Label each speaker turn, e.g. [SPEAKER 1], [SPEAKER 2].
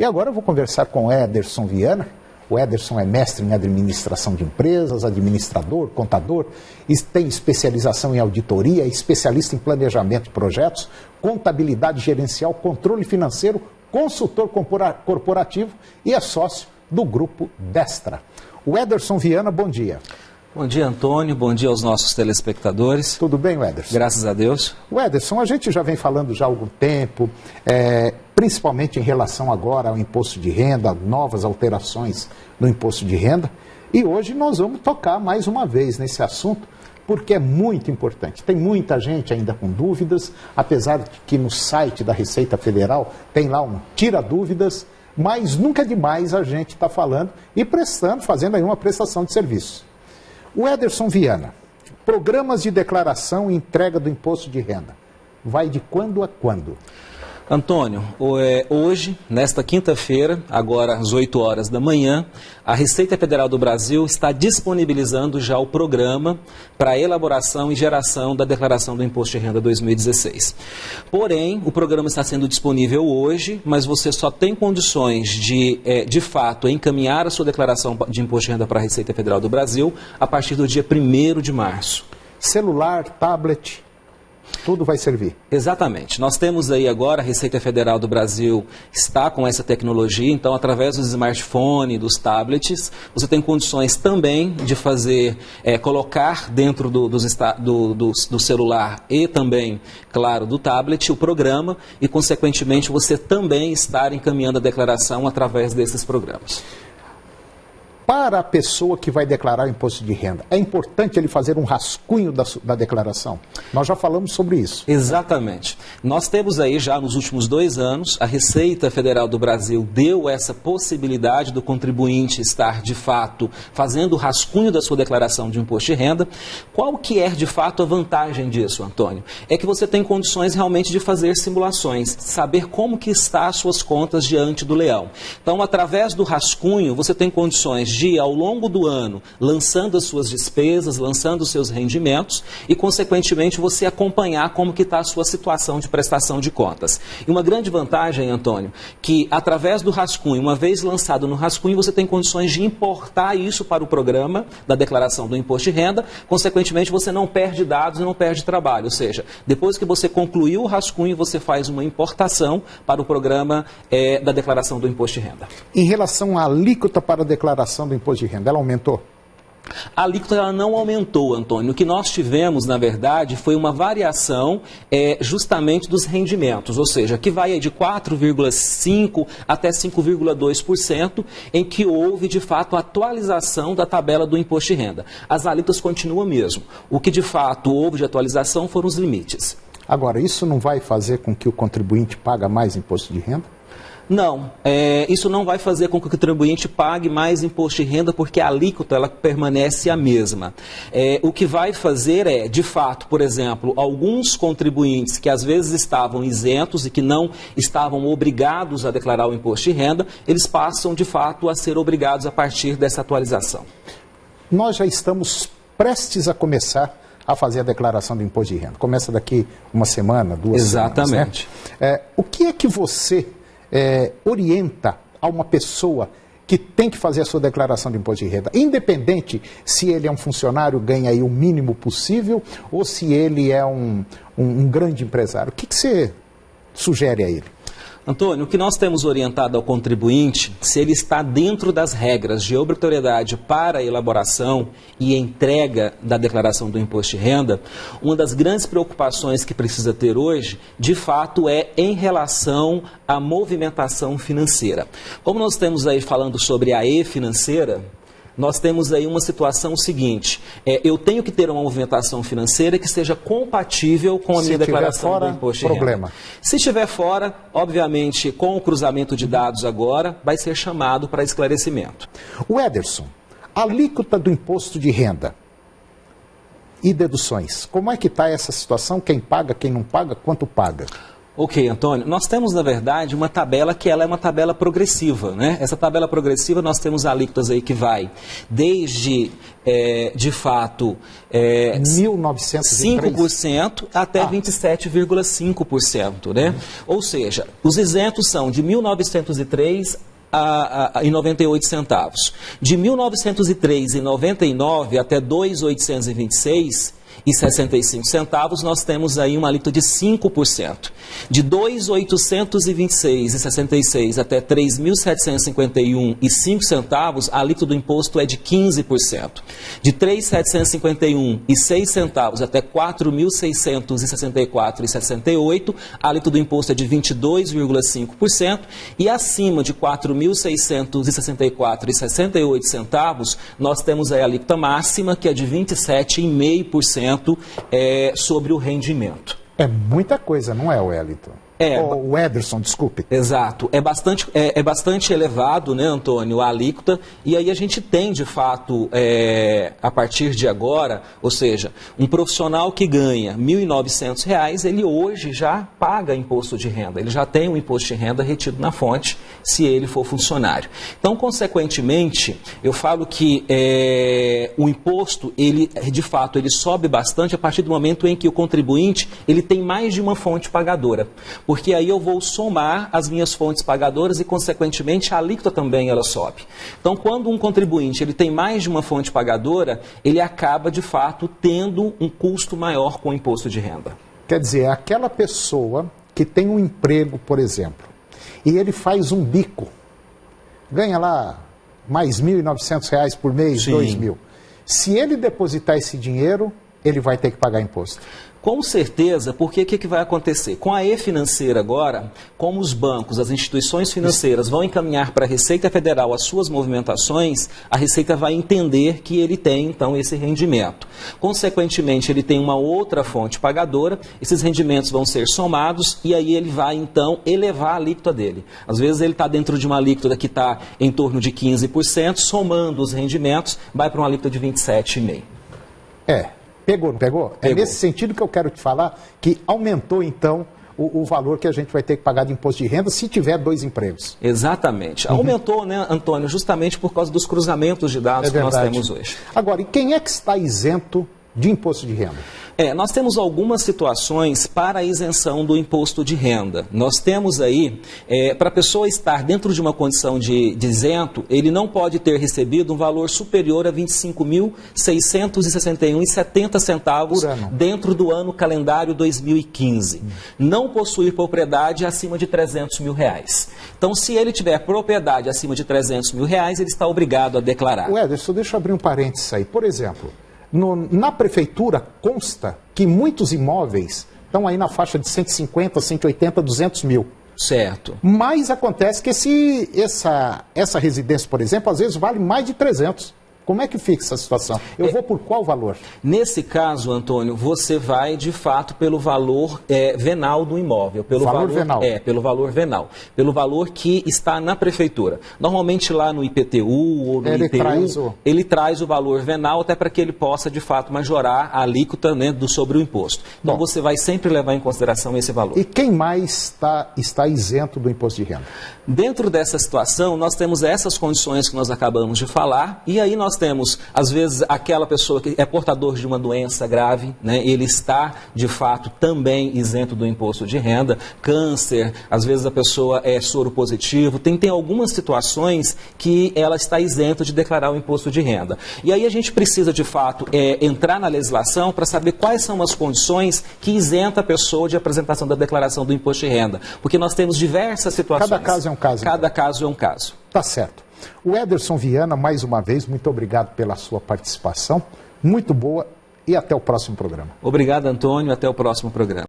[SPEAKER 1] E agora eu vou conversar com o Ederson Viana. O Ederson é mestre em administração de empresas, administrador, contador, tem especialização em auditoria, é especialista em planejamento de projetos, contabilidade gerencial, controle financeiro, consultor corporativo e é sócio do Grupo Destra. O Ederson Viana, bom dia.
[SPEAKER 2] Bom dia, Antônio. Bom dia aos nossos telespectadores.
[SPEAKER 1] Tudo bem, Ederson?
[SPEAKER 2] Graças a Deus.
[SPEAKER 1] O Ederson, a gente já vem falando já há algum tempo, principalmente em relação agora ao imposto de renda, novas alterações no imposto de renda. E hoje nós vamos tocar mais uma vez nesse assunto, porque é muito importante. Tem muita gente ainda com dúvidas, apesar de que no site da Receita Federal tem lá um tira dúvidas, mas nunca é demais a gente estar falando e fazendo aí uma prestação de serviço. O Ederson Viana, programas de declaração e entrega do imposto de renda, vai de quando a quando?
[SPEAKER 2] Antônio, hoje, nesta quinta-feira, agora às 8 horas da manhã, a Receita Federal do Brasil está disponibilizando já o programa para elaboração e geração da declaração do Imposto de Renda 2016. Porém, o programa está sendo disponível hoje, mas você só tem condições de fato, encaminhar a sua declaração de Imposto de Renda para a Receita Federal do Brasil a partir do dia 1º de março.
[SPEAKER 1] Celular, tablet... tudo vai servir.
[SPEAKER 2] Exatamente. Nós temos aí agora, a Receita Federal do Brasil está com essa tecnologia, então através dos smartphones, dos tablets, você tem condições também de fazer, colocar dentro do celular e também, claro, do tablet o programa e, consequentemente, você também estar encaminhando a declaração através desses programas.
[SPEAKER 1] Para a pessoa que vai declarar o imposto de renda, é importante ele fazer um rascunho da declaração? Nós já falamos sobre isso.
[SPEAKER 2] Exatamente. Nós temos aí já nos últimos 2 anos, a Receita Federal do Brasil deu essa possibilidade do contribuinte estar, de fato, fazendo o rascunho da sua declaração de imposto de renda. Qual que é, de fato, a vantagem disso, Antônio? É que você tem condições realmente de fazer simulações, saber como que está as suas contas diante do leão. Então, através do rascunho, você tem condições de, ao longo do ano, lançando as suas despesas, lançando os seus rendimentos e, consequentemente, você acompanhar como que está a sua situação de prestação de contas. E uma grande vantagem, Antônio, que através do rascunho, uma vez lançado no rascunho, você tem condições de importar isso para o programa da declaração do imposto de renda, consequentemente, você não perde dados e não perde trabalho. Ou seja, depois que você concluiu o rascunho, você faz uma importação para o programa da declaração do imposto de renda.
[SPEAKER 1] Em relação à alíquota para a declaração do imposto de renda, ela aumentou?
[SPEAKER 2] A alíquota ela não aumentou, Antônio. O que nós tivemos, na verdade, foi uma variação justamente dos rendimentos, ou seja, que vai de 4,5% até 5,2%, em que houve, de fato, a atualização da tabela do imposto de renda. As alíquotas continuam mesmo. O que, de fato, houve de atualização foram os limites.
[SPEAKER 1] Agora, isso não vai fazer com que o contribuinte pague mais imposto de renda?
[SPEAKER 2] Não, isso não vai fazer com que o contribuinte pague mais imposto de renda, porque a alíquota ela permanece a mesma. O que vai fazer é, de fato, por exemplo, alguns contribuintes que às vezes estavam isentos e que não estavam obrigados a declarar o imposto de renda, eles passam, de fato, a ser obrigados a partir dessa atualização.
[SPEAKER 1] Nós já estamos prestes a começar a fazer a declaração do imposto de renda. Começa daqui uma semana, 2 semanas.
[SPEAKER 2] Exatamente.
[SPEAKER 1] Né? O que é que você orienta a uma pessoa que tem que fazer a sua declaração de imposto de renda, independente se ele é um funcionário, ganha aí o mínimo possível, ou se ele é um grande empresário? O que você sugere a ele?
[SPEAKER 2] Antônio, o que nós temos orientado ao contribuinte, se ele está dentro das regras de obrigatoriedade para a elaboração e entrega da declaração do imposto de renda, uma das grandes preocupações que precisa ter hoje, de fato, é em relação à movimentação financeira. Como nós estamos aí falando sobre a e-financeira, nós temos aí uma situação seguinte, eu tenho que ter uma movimentação financeira que seja compatível com a minha declaração do imposto de renda. Se estiver fora, obviamente, com o cruzamento de dados agora, vai ser chamado para esclarecimento.
[SPEAKER 1] O Ederson, a alíquota do imposto de renda e deduções, como é que está essa situação? Quem paga, quem não paga, quanto paga?
[SPEAKER 2] Ok, Antônio. Nós temos, na verdade, uma tabela que ela é uma tabela progressiva, né? Essa tabela progressiva nós temos alíquotas aí que vai desde, de fato, 5% até 27,5%, né? Ou seja, os isentos são de 1.903 e 98 centavos. De 1903,99 até 2.826,65 centavos, nós temos aí uma alíquota de 5%. De 2.826,66 até 3.751,05 centavos, a alíquota do imposto é de 15%. De 3.751,06 centavos até 4.664,68, a alíquota do imposto é de 22,5%. E acima de 4.664,68 centavos, nós temos aí a alíquota máxima, que é de 27,5% sobre o rendimento.
[SPEAKER 1] É muita coisa, não é, Wellington? O Ederson, desculpe.
[SPEAKER 2] Exato. É bastante elevado, né, Antônio, a alíquota, e aí a gente tem, de fato, a partir de agora, ou seja, um profissional que ganha R$ 1.900, ele hoje já paga imposto de renda, ele já tem um imposto de renda retido na fonte, se ele for funcionário. Então, consequentemente, eu falo que o imposto, ele, de fato, ele sobe bastante a partir do momento em que o contribuinte, ele tem mais de uma fonte pagadora. Porque aí eu vou somar as minhas fontes pagadoras e, consequentemente, a alíquota também ela sobe. Então, quando um contribuinte ele tem mais de uma fonte pagadora, ele acaba, de fato, tendo um custo maior com o imposto de renda.
[SPEAKER 1] Quer dizer, aquela pessoa que tem um emprego, por exemplo, e ele faz um bico, ganha lá mais R$ 1.900 por mês, R$ 2.000. Se ele depositar esse dinheiro, ele vai ter que pagar imposto.
[SPEAKER 2] Com certeza, porque o que vai acontecer? Com a e-financeira agora, como os bancos, as instituições financeiras vão encaminhar para a Receita Federal as suas movimentações, a Receita vai entender que ele tem, então, esse rendimento. Consequentemente, ele tem uma outra fonte pagadora, esses rendimentos vão ser somados e aí ele vai, então, elevar a alíquota dele. Às vezes ele está dentro de uma alíquota que está em torno de 15%, somando os rendimentos, vai para uma alíquota de 27,5%.
[SPEAKER 1] Pegou, não pegou?
[SPEAKER 2] Pegou.
[SPEAKER 1] É nesse sentido que eu quero te falar que aumentou, então, o valor que a gente vai ter que pagar de imposto de renda se tiver 2 empregos.
[SPEAKER 2] Exatamente. Aumentou, né, Antônio, justamente por causa dos cruzamentos de dados que nós temos hoje.
[SPEAKER 1] Agora, e quem é que está isento de imposto de renda?
[SPEAKER 2] Nós temos algumas situações para a isenção do imposto de renda. Nós temos aí, para a pessoa estar dentro de uma condição de isento, ele não pode ter recebido um valor superior a R$ 25.661,70 dentro do ano calendário 2015. Não possuir propriedade acima de R$ 300 mil. Então, se ele tiver propriedade acima de R$ 300 mil, ele está obrigado a declarar.
[SPEAKER 1] Ederson, deixa eu abrir um parênteses aí. Por exemplo, na prefeitura consta que muitos imóveis estão aí na faixa de 150, 180, 200 mil.
[SPEAKER 2] Certo.
[SPEAKER 1] Mas acontece que essa residência, por exemplo, às vezes vale mais de 300. Como é que fica essa situação? Eu vou por qual valor?
[SPEAKER 2] Nesse caso, Antônio, você vai, de fato, pelo valor venal do imóvel. Pelo valor venal? Pelo valor venal. Pelo valor que está na prefeitura. Normalmente lá no IPTU ou no IPU, ele traz o valor venal até para que ele possa, de fato, majorar a alíquota, né, sobre o imposto. Então, você vai sempre levar em consideração esse valor.
[SPEAKER 1] E quem mais está isento do imposto de renda?
[SPEAKER 2] Dentro dessa situação, nós temos essas condições que nós acabamos de falar, e aí nós temos, às vezes, aquela pessoa que é portador de uma doença grave, né, ele está, de fato, também isento do imposto de renda, câncer, às vezes a pessoa é soro positivo, tem algumas situações que ela está isenta de declarar o imposto de renda. E aí a gente precisa, de fato, entrar na legislação para saber quais são as condições que isenta a pessoa de apresentação da declaração do imposto de renda, porque nós temos diversas situações.
[SPEAKER 1] Cada caso é um caso.
[SPEAKER 2] Cada caso é um caso.
[SPEAKER 1] Tá certo. O Ederson Viana, mais uma vez, muito obrigado pela sua participação. Muito boa e até o próximo programa.
[SPEAKER 2] Obrigado, Antônio. Até o próximo programa.